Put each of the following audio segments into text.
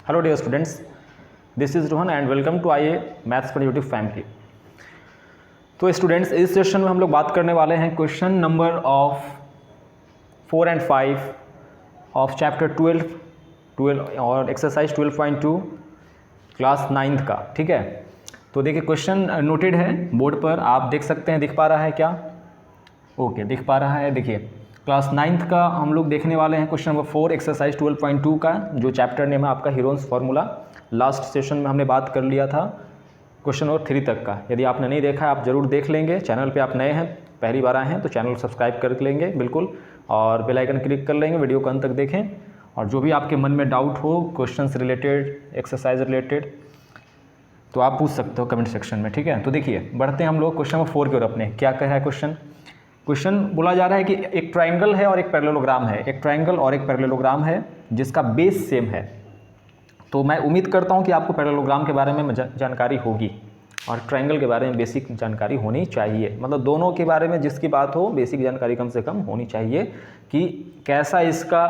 Hello dear students, this is Rohan and welcome to IA maths for YouTube family. तो students, इस session में हम लोग बात करने वाले हैं question number of 4 and 5 of chapter 12 और एक्सरसाइज 12.2 क्लास 9th का। ठीक है, तो देखिए क्वेश्चन नोटेड है बोर्ड पर, आप देख सकते हैं। दिख पा रहा है क्या? ओके, दिख पा रहा है। देखिए क्लास 9th का हम लोग देखने वाले हैं क्वेश्चन नंबर 4 एक्सरसाइज 12.2 का, जो चैप्टर नेम है आपका हीरोन्स फार्मूला। लास्ट सेशन में हमने बात कर लिया था क्वेश्चन नंबर 3 तक का। यदि आपने नहीं देखा आप ज़रूर देख लेंगे। चैनल पे आप नए हैं, पहली बार आए हैं तो चैनल सब्सक्राइब कर लेंगे बिल्कुल, और बेल आइकन क्लिक कर लेंगे। वीडियो को अंत तक देखें, और जो भी आपके मन में डाउट हो क्वेश्चन से रिलेटेड, एक्सरसाइज रिलेटेड, तो आप पूछ सकते हो कमेंट सेक्शन में। ठीक है, तो देखिए बढ़ते हैं हम लोग क्वेश्चन नंबर 4 की ओर। अपने क्या कह रहा है क्वेश्चन बोला जा रहा है कि एक ट्रायंगल है और एक पैरेललोग्राम है। एक ट्रायंगल और एक पैरेललोग्राम है जिसका बेस सेम है। तो मैं उम्मीद करता हूं कि आपको पैरेललोग्राम के बारे में जानकारी होगी और ट्रायंगल के बारे में बेसिक जानकारी होनी चाहिए। मतलब दोनों के बारे में जिसकी बात हो, बेसिक जानकारी कम से कम होनी चाहिए कि कैसा इसका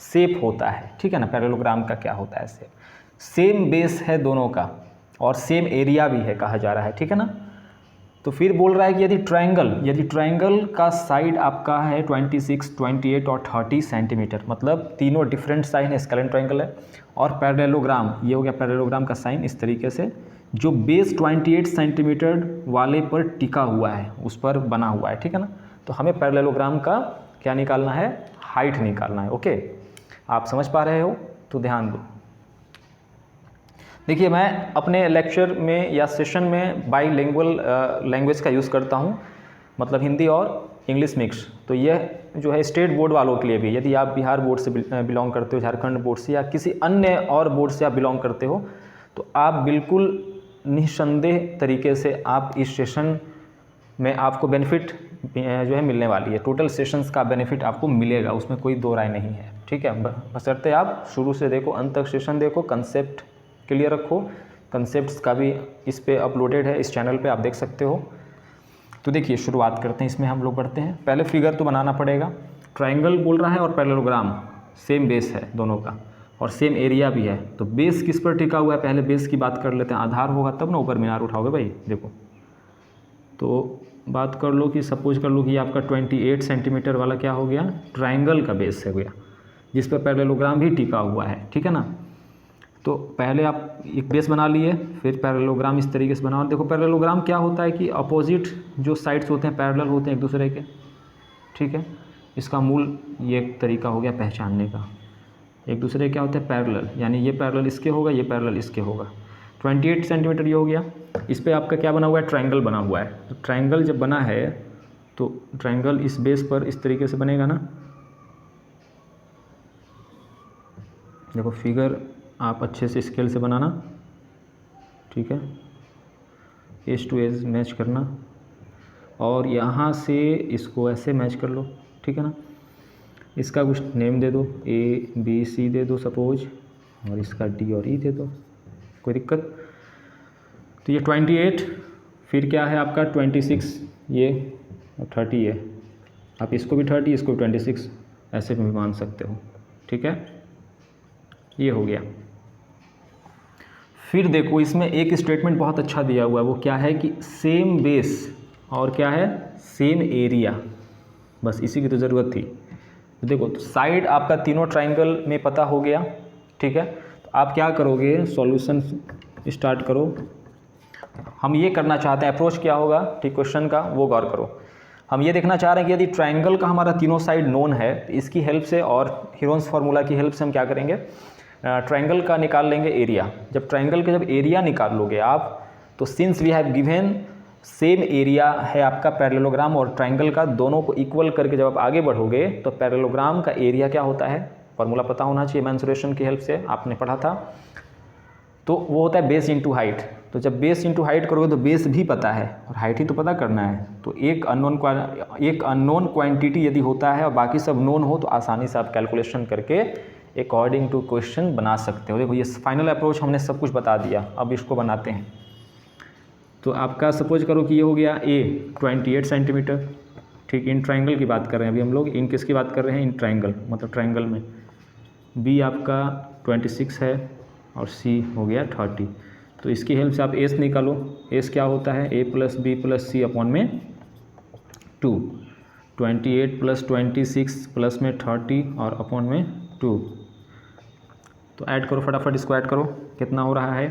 शेप होता है। ठीक है ना, पैरेललोग्राम का क्या होता है शेप। सेम बेस है दोनों का और सेम एरिया भी है कहा जा रहा है। ठीक है ना, तो फिर बोल रहा है कि यदि ट्रायंगल का साइड आपका है 26, 28 और 30 सेंटीमीटर, मतलब तीनों डिफरेंट साइन स्केलेन ट्रायंगल है। और पैरेललोग्राम, ये हो गया पैरेललोग्राम का साइन इस तरीके से, जो बेस 28 सेंटीमीटर वाले पर टिका हुआ है, उस पर बना हुआ है। ठीक है ना, तो हमें पैरेललोग्राम का क्या निकालना है? हाइट निकालना है। ओके, आप समझ पा रहे हो? तो ध्यान दो। देखिए मैं अपने लेक्चर में या सेशन में बाईलिंगुअल लैंग्वेज का यूज़ करता हूँ, मतलब हिंदी और इंग्लिश मिक्स। तो यह जो है स्टेट बोर्ड वालों के लिए भी, यदि आप बिहार बोर्ड से बिलोंग करते हो, झारखंड बोर्ड से या किसी अन्य और बोर्ड से आप बिलोंग करते हो, तो आप बिल्कुल निस्संदेह तरीके से आप इस सेशन में आपको बेनिफिट जो है मिलने वाली है। टोटल सेशंस का बेनिफिट आपको मिलेगा, उसमें कोई दो राय नहीं है। ठीक है, बशर्ते आप शुरू से देखो, अंत तक सेशन देखो, कंसेप्ट क्लियर रखो। कंसेप्ट्स का भी इस पे अपलोडेड है, इस चैनल पे आप देख सकते हो। तो देखिए शुरुआत करते हैं, इसमें हम लोग बढ़ते हैं। पहले फिगर तो बनाना पड़ेगा। ट्रायंगल बोल रहा है और पैरेललोग्राम, सेम बेस है दोनों का और सेम एरिया भी है। तो बेस किस पर टिका हुआ है, पहले बेस की बात कर लेते हैं। आधार होगा तब ना ऊपर मीनार उठाओगे भाई। देखो तो बात कर लो कि सपोज कर लो कि आपका 28 सेंटीमीटर वाला क्या हो गया, ट्रायंगल का बेस है गया, जिस पर पैरेललोग्राम भी टिका हुआ है। ठीक है ना, तो पहले आप एक बेस बना लिए, फिर पैरेललोग्राम इस तरीके से बनाओ। देखो पैरेललोग्राम क्या होता है कि अपोजिट जो साइड्स होते हैं पैरेलल होते हैं एक दूसरे के। ठीक है, इसका मूल ये एक तरीका हो गया पहचानने का। एक दूसरे क्या होते हैं? पैरेलल, यानी ये पैरेलल इसके होगा, ये पैरेलल इसके होगा। 28 सेंटीमीटर ये हो गया। इस पर आपका क्या बना हुआ है? ट्रायंगल बना हुआ है। तो ट्रायंगल जब बना है तो ट्रायंगल इस बेस पर इस तरीके से बनेगा ना। देखो फिगर आप अच्छे से स्केल से बनाना। ठीक है, एज टू एज मैच करना, और यहाँ से इसको ऐसे मैच कर लो। ठीक है ना, इसका कुछ नेम दे दो, ABC दे दो सपोज, और इसका D और E दे दो, कोई दिक्कत? तो ये 28, फिर क्या है आपका 26 ये, और 30 है। आप इसको भी 30, इसको भी 26 ऐसे भी मान सकते हो। ठीक है, ये हो गया। फिर देखो इसमें एक स्टेटमेंट बहुत अच्छा दिया हुआ है, वो क्या है कि सेम बेस और क्या है, सेम एरिया। बस इसी की तो ज़रूरत थी। तो देखो तो साइड आपका तीनों ट्रायंगल में पता हो गया। ठीक है, तो आप क्या करोगे, सॉल्यूशन स्टार्ट करो। हम ये करना चाहते हैं, अप्रोच क्या होगा ठीक क्वेश्चन का, वो गौर करो। हम ये देखना चाह रहे हैं कि यदि ट्रायंगल का हमारा तीनों साइड नोन है, तो इसकी हेल्प से और हीरोन्स फार्मूला की हेल्प से हम क्या करेंगे, ट्रायंगल का निकाल लेंगे एरिया। जब ट्रायंगल का जब एरिया निकाल लोगे आप, तो since we have given same area है आपका पैरेललोग्राम और ट्रायंगल का, दोनों को इक्वल करके जब आप आगे बढ़ोगे तो पैरेललोग्राम का एरिया क्या होता है, फार्मूला पता होना चाहिए, मेंसुरेशन की हेल्प से आपने पढ़ा था। तो वो होता है बेस इंटू हाइट। तो जब बेस इंटू हाइट करोगे तो बेस भी पता है और हाइट ही तो पता करना है। तो एक अननोन क्वांटिटी यदि होता है और बाकी सब नोन हो, तो आसानी से आप कैलकुलेशन करके अकॉर्डिंग टू क्वेश्चन बना सकते हो। देखो ये फाइनल अप्रोच हमने सब कुछ बता दिया, अब इसको बनाते हैं। तो आपका सपोज करो कि ये हो गया A 28 सेंटीमीटर। ठीक, इन ट्रायंगल की बात कर रहे हैं अभी हम लोग। इन किसकी बात कर रहे हैं? इन ट्रायंगल, मतलब ट्रायंगल में। B आपका 26 है, और सी हो गया 30। तो इसकी हेल्प से आप एस निकालो। एस क्या होता है, ए प्लस बी प्लस सी अपॉन में 2। 28 प्लस 26 प्लस में 30 और अपॉन में 2। तो ऐड करो फटाफट, इसको ऐड करो, कितना हो रहा है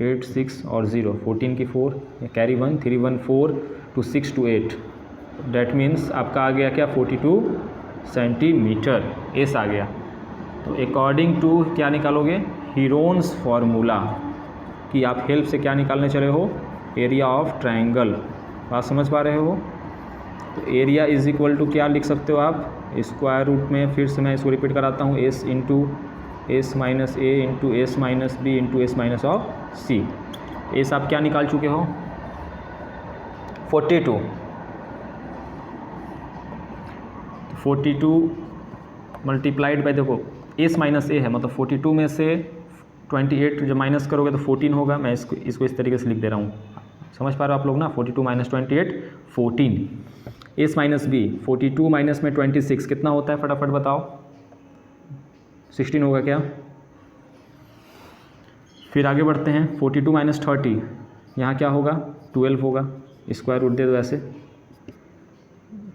8 6 और 0, 14 की 4, कैरी 1, 3 1 4 2 6 2 8। डैट मीन्स आपका आ गया क्या 42 सेंटीमीटर, एस आ गया। तो अकॉर्डिंग टू क्या निकालोगे, हीरोन्स फार्मूला कि आप हेल्प से क्या निकालने चले हो, एरिया ऑफ ट्रायंगल। बात समझ पा रहे हो। तो एरिया इज इक्वल टू क्या लिख सकते हो आप, स्क्वायर रूट में फिर से मैं इसको रिपीट कराता हूँ, S into S minus A into S minus B into S minus of C. S आप क्या निकाल चुके हो 42। 42 मल्टीप्लाइड बाई, देखो एस माइनस ए है मतलब 42 में से 28 जब माइनस करोगे तो 14 होगा। मैं इसको इस तरीके से लिख दे रहा हूँ, समझ पा रहे हो आप लोग ना। 42 minus 28 14। S minus B 42 minus में 26 कितना होता है फटाफट बताओ, 16 होगा क्या। फिर आगे बढ़ते हैं, 42 माइनस 30 यहाँ क्या होगा 12 होगा, स्क्वायर रूट दे दो ऐसे।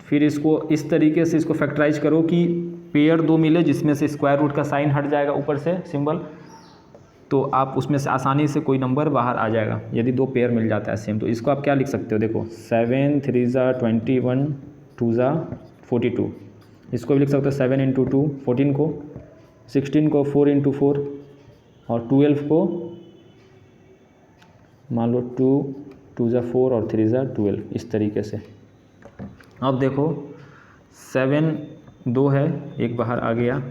फिर इसको इस तरीके से इसको फैक्टराइज करो कि पेयर दो मिले जिसमें से स्क्वायर रूट का साइन हट जाएगा ऊपर से सिंबल, तो आप उसमें से आसानी से कोई नंबर बाहर आ जाएगा यदि दो पेयर मिल जाता है सेम। तो इसको आप क्या लिख सकते हो, देखो 7 3 ज़ा 21 2 ज़ा 42। इसको भी लिख सकते हो 7 इंटू 2 14 को, 16 को 4 इंटू 4 और 12 को मान लो 2 ज़ा 4 और 3 ज़ा 12, इस तरीके से। अब देखो 7 2 है, एक बाहर आ गया,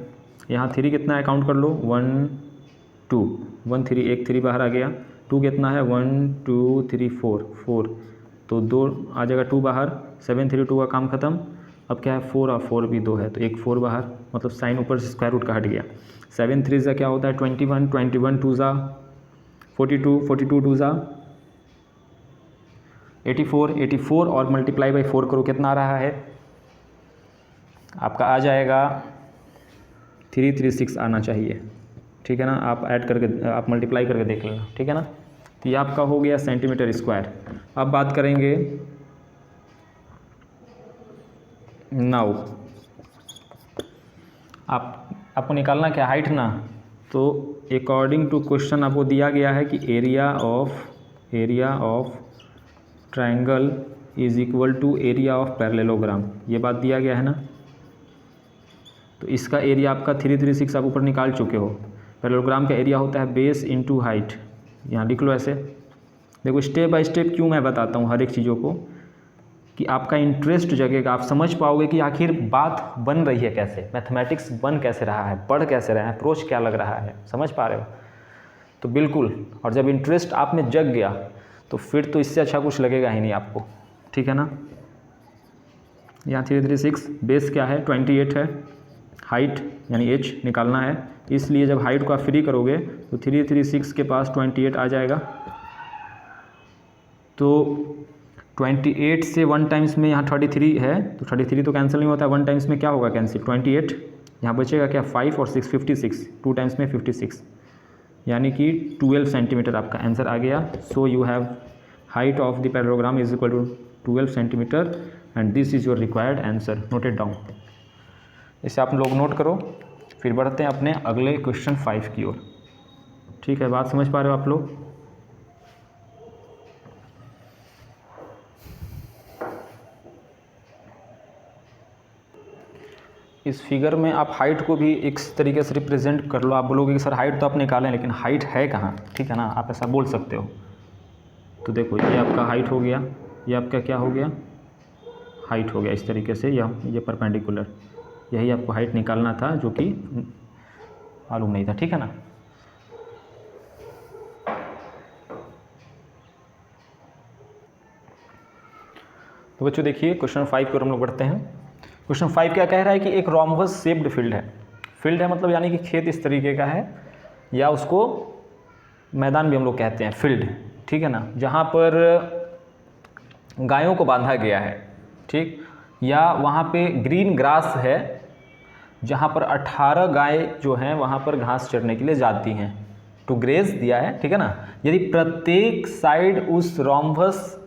यहाँ 3 कितना है काउंट कर लो 1 2 1 3, एक 3 बाहर आ गया, 2 कितना है 1 2 3 4 4, तो 2 आ जाएगा 2 बाहर, 7 3 2 का काम खत्म। अब क्या है 4 और 4 भी 2 है तो एक 4 बाहर, मतलब साइन ऊपर से स्क्वायर रूट का हट गया। 7 3 ज़ा क्या होता है 21 21 2 ज़ा 42 42 2 ज़ा 84 84 और मल्टीप्लाई बाई 4 करो, कितना आ रहा है आपका, आ जाएगा 336 आना चाहिए, ठीक है ना। आप ऐड करके आप मल्टीप्लाई करके देख लेना, ठीक है ना। तो ये आपका हो गया सेंटीमीटर स्क्वायर। अब बात करेंगे नाउ, आपको निकालना क्या हाइट ना। तो अकॉर्डिंग टू क्वेश्चन आपको दिया गया है कि area of triangle is equal to area of parallelogram, ये बात दिया गया है ना। तो इसका एरिया आपका 336 आप ऊपर निकाल चुके हो। पैरेललोग्राम का एरिया होता है बेस इंटू हाइट, यहाँ लिख लो ऐसे। देखो स्टेप बाय स्टेप क्यों मैं बताता हूँ हर एक चीज़ों को, कि आपका इंटरेस्ट जगेगा, आप समझ पाओगे कि आखिर बात बन रही है कैसे, मैथमेटिक्स बन कैसे रहा है, पढ़ कैसे रहे हैं, अप्रोच क्या लग रहा है, समझ पा रहे हो। तो बिल्कुल, और जब इंटरेस्ट आप में जग गया तो फिर तो इससे अच्छा कुछ लगेगा ही नहीं आपको, ठीक है ना। यहाँ 336 बेस क्या है 28 है, हाइट यानी एच निकालना है, इसलिए जब हाइट को आप फ्री करोगे तो 336 के पास 28 आ जाएगा। तो 28 से 1 टाइम्स में यहाँ 33 है, तो 33 तो कैंसिल नहीं होता है, 1 टाइम्स में क्या होगा कैंसिल 28, यहाँ बचेगा क्या 5 और 6 56, 2 टाइम्स में 56, यानी कि 12 सेंटीमीटर आपका आंसर आ गया। So you have height of the parallelogram is equal to 12 centimetre and this is your required answer, note it down. इसे आप लोग नोट करो, फिर बढ़ते हैं अपने अगले क्वेश्चन 5 की ओर, ठीक है। बात समझ पा रहे हो आप लोग। इस फिगर में आप हाइट को भी एक तरीके से रिप्रेजेंट कर लो। आप बोलोगे कि सर हाइट तो आप निकालें लेकिन हाइट है कहाँ, ठीक है ना, आप ऐसा बोल सकते हो। तो देखो ये आपका हाइट हो गया, ये आपका क्या हो गया हाइट हो गया, इस तरीके से ये परपेंडिकुलर, यही आपको हाइट निकालना था जो कि मालूम नहीं था, ठीक है ना। तो बच्चों देखिए क्वेश्चन 5 की ओर हम लोग बढ़ते हैं। क्वेश्चन 5 क्या कह रहा है कि एक रोम्बस शेप्ड फील्ड है मतलब यानी कि खेत इस तरीके का है, या उसको मैदान भी हम लोग कहते हैं फील्ड, ठीक है ना, जहाँ पर गायों को बांधा गया है, ठीक, या वहाँ पे ग्रीन ग्रास है, जहाँ पर 18 गाय जो हैं वहाँ पर घास चरने के लिए जाती हैं, टू ग्रेज दिया है, ठीक है ना। यदि प्रत्येक साइड उस रोम्बस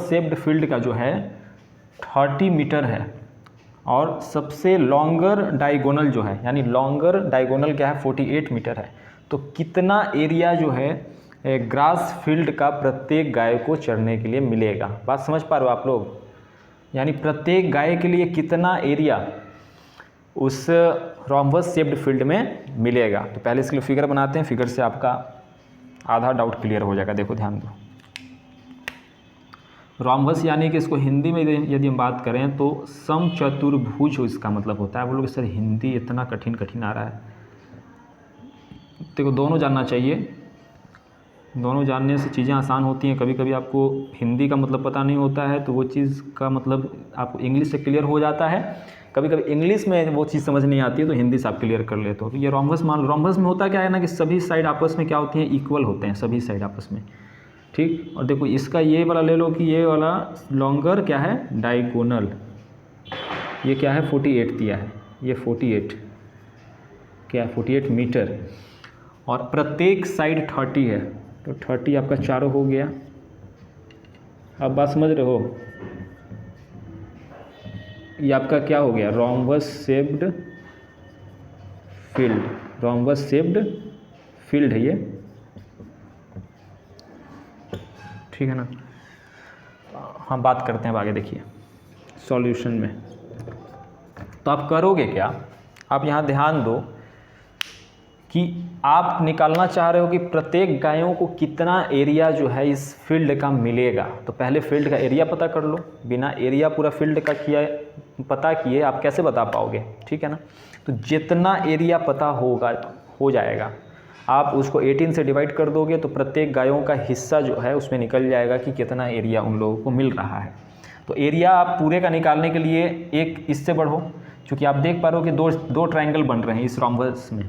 शेप्ड फील्ड का जो है 30 मीटर है, और सबसे लॉन्गर डायगोनल जो है, यानी लॉन्गर डायगोनल क्या है 48 मीटर है, तो कितना एरिया जो है ग्रास फील्ड का प्रत्येक गाय को चरने के लिए मिलेगा। बात समझ पा रहे हो आप लोग, यानी प्रत्येक गाय के लिए कितना एरिया उस रोम्बस शेप्ड फील्ड में मिलेगा। तो पहले इसके लिए फिगर बनाते हैं, फिगर से आपका आधा डाउट क्लियर हो जाएगा। देखो ध्यान दो, रोम्बस यानी कि इसको हिंदी में यदि हम बात करें तो समचतुर्भुज इसका मतलब होता है। वो लोग सर हिंदी इतना कठिन आ रहा है, देखो दोनों जानना चाहिए, दोनों जानने से चीज़ें आसान होती हैं। कभी कभी आपको हिंदी का मतलब पता नहीं होता है तो वो चीज़ का मतलब आपको इंग्लिश से क्लियर हो जाता है, कभी कभी इंग्लिश में वो चीज़ समझ नहीं आती है तो हिंदी से आप क्लियर कर लेते हो। तो ये रोम्बस मान लो, रोम्बस में होता क्या है ना कि सभी साइड आपस में क्या होती हैं, इक्वल होते हैं सभी साइड आपस में, ठीक। और देखो इसका ये वाला ले लो कि ये वाला लॉन्गर क्या है डायगोनल, ये क्या है 48 दिया है, ये 48 क्या है 48 मीटर, और प्रत्येक साइड 30 है, तो 30 आपका चारों हो गया। अब बात समझ रहे हो, ये आपका क्या हो गया rhombus shaped field, rhombus shaped field है ये, ठीक है ना। हम बात करते हैं अब आगे, देखिए सॉल्यूशन में। तो आप करोगे क्या, आप यहाँ ध्यान दो कि आप निकालना चाह रहे हो कि प्रत्येक गायों को कितना एरिया जो है इस फील्ड का मिलेगा। तो पहले फील्ड का एरिया पता कर लो, बिना एरिया पूरा फील्ड का पता किए आप कैसे बता पाओगे, ठीक है ना। तो जितना एरिया पता हो जाएगा आप उसको 18 से डिवाइड कर दोगे तो प्रत्येक गायों का हिस्सा जो है उसमें निकल जाएगा कि कितना एरिया उन लोगों को मिल रहा है। तो एरिया आप पूरे का निकालने के लिए एक इससे बढ़ो, क्योंकि आप देख पा रहे हो कि दो ट्रायंगल बन रहे हैं इस रोम्बस में,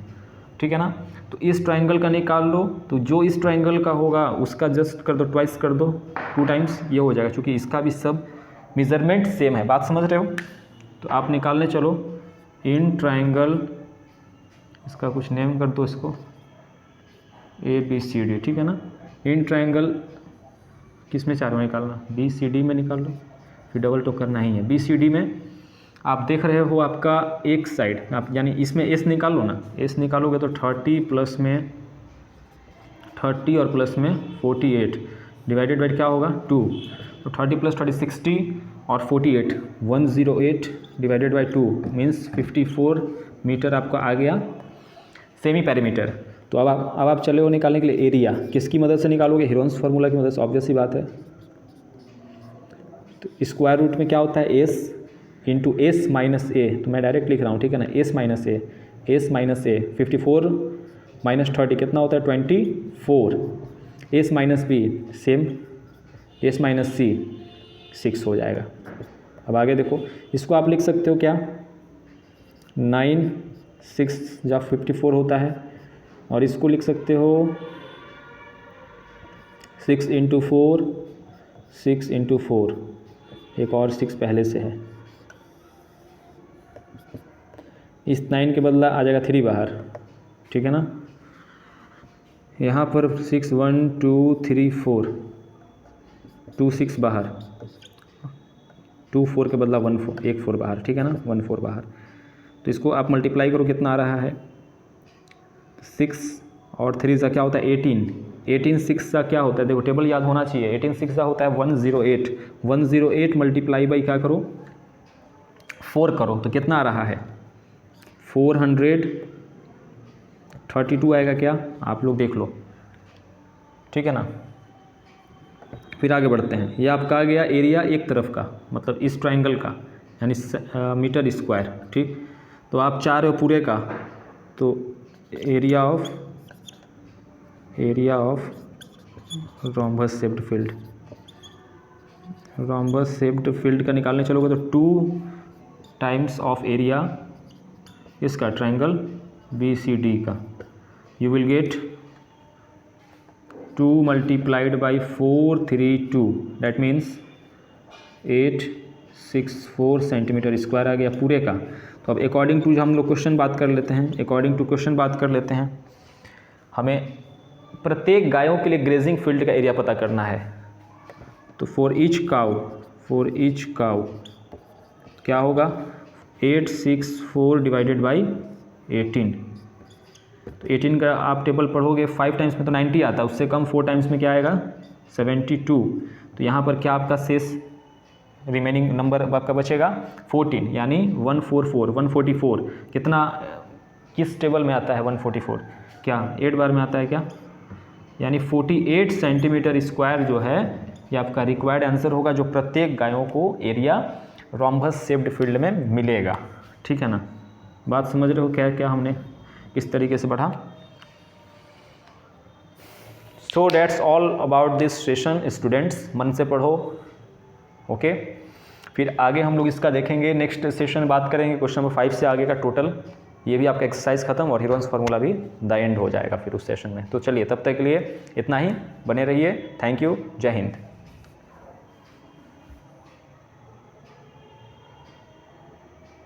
ठीक है ना। तो इस ट्रायंगल का निकाल लो, तो जो इस ट्रायंगल का होगा उसका जस्ट कर दो, ट्वाइस कर दो, 2 टाइम्स ये हो जाएगा, क्योंकि इसका भी सब मेजरमेंट सेम है। बात समझ रहे हो। तो आप निकालने चलो इन ट्रायंगल, इसका कुछ नेम कर दो इसको ABCD, ठीक है ना। इन ट्रायंगल किस में चारों निकालना, BCD में निकाल लो, फिर डबल टो करना ही है। BCD में आप देख रहे हो आपका एक साइड, आप यानी इसमें S निकाल लो ना, S निकालोगे तो 30 प्लस में 30 और प्लस में 48 डिवाइडेड बाई क्या होगा 2, तो 30 प्लस 30 60 और 48 108 डिवाइडेड बाई 2 मीन्स 54 मीटर आपका आ गया सेमी पेरीमीटर। तो अब आप चले हो निकालने के लिए एरिया, किसकी मदद से निकालोगे, हीरोन्स फार्मूला की मदद से, ऑब्वियस सी बात है। तो स्क्वायर रूट में क्या होता है S इंटू S माइनस ए, तो मैं डायरेक्ट लिख रहा हूँ, ठीक है ना, S माइनस ए 54 माइनस 30 कितना होता है 24, S minus B same, S minus C 6 हो जाएगा। अब आगे देखो, इसको आप लिख सकते हो क्या 9 6 जब 54 होता है, और इसको लिख सकते हो 6 इंटू 4 6 इंटू 4, एक और 6 पहले से है, इस 9 के बदला आ जाएगा 3 बाहर, ठीक है ना। यहाँ पर 6 1 2 3 4 2 6 बाहर, 2 4 के बदला 1 4, एक 4 बाहर, ठीक है ना, 1 4 बाहर। तो इसको आप मल्टीप्लाई करो कितना आ रहा है 6 और 3 का क्या होता है 18 6 का क्या होता है, देखो टेबल याद होना चाहिए, 18 6 का होता है 108 मल्टीप्लाई बाई क्या करो 4 करो, तो कितना आ रहा है 432 आएगा क्या, आप लोग देख लो, ठीक है ना। फिर आगे बढ़ते हैं, ये आपका आ गया एरिया एक तरफ का, मतलब इस ट्रायंगल का, यानी मीटर स्क्वायर, ठीक। तो आप चाह रहे हो पूरे का, तो area of rhombus shaped field का निकालने चलोगे तो 2 टाइम्स ऑफ एरिया इसका ट्रायंगल BCD का, you will get 2 multiplied by 432, that means 8 864 centimetre square आ गया पूरे का। तो अब अकॉर्डिंग टू जो हम लोग क्वेश्चन बात कर लेते हैं, अकॉर्डिंग टू क्वेश्चन बात कर लेते हैं। हमें प्रत्येक गायों के लिए ग्रेजिंग फील्ड का एरिया पता करना है। तो फॉर ईच काउ क्या होगा, 864 डिवाइडेड बाई 18। तो 18 का आप टेबल पढ़ोगे 5 टाइम्स में तो 90 आता है, उससे कम 4 टाइम्स में क्या आएगा 72। तो यहाँ पर क्या आपका शेष रिमेनिंग नंबर आपका बचेगा 14, यानी 144 कितना, किस टेबल में आता है 144, क्या 8 बार में आता है क्या, यानी 48 सेंटीमीटर स्क्वायर जो है ये आपका रिक्वायर्ड आंसर होगा, जो प्रत्येक गायों को एरिया रोम्बस शेप्ड फील्ड में मिलेगा। ठीक है ना, बात समझ रहे हो क्या क्या हमने किस तरीके से पढ़ा। So that's all about this session students, मन से पढ़ो। ओके फिर आगे हम लोग इसका देखेंगे, नेक्स्ट सेशन बात करेंगे क्वेश्चन नंबर 5 से आगे का टोटल। ये भी आपका एक्सरसाइज खत्म और हीरोन्स फार्मूला भी द एंड हो जाएगा फिर उस सेशन में। तो चलिए तब तक के लिए इतना ही, बने रहिए। थैंक यू, जय हिंद।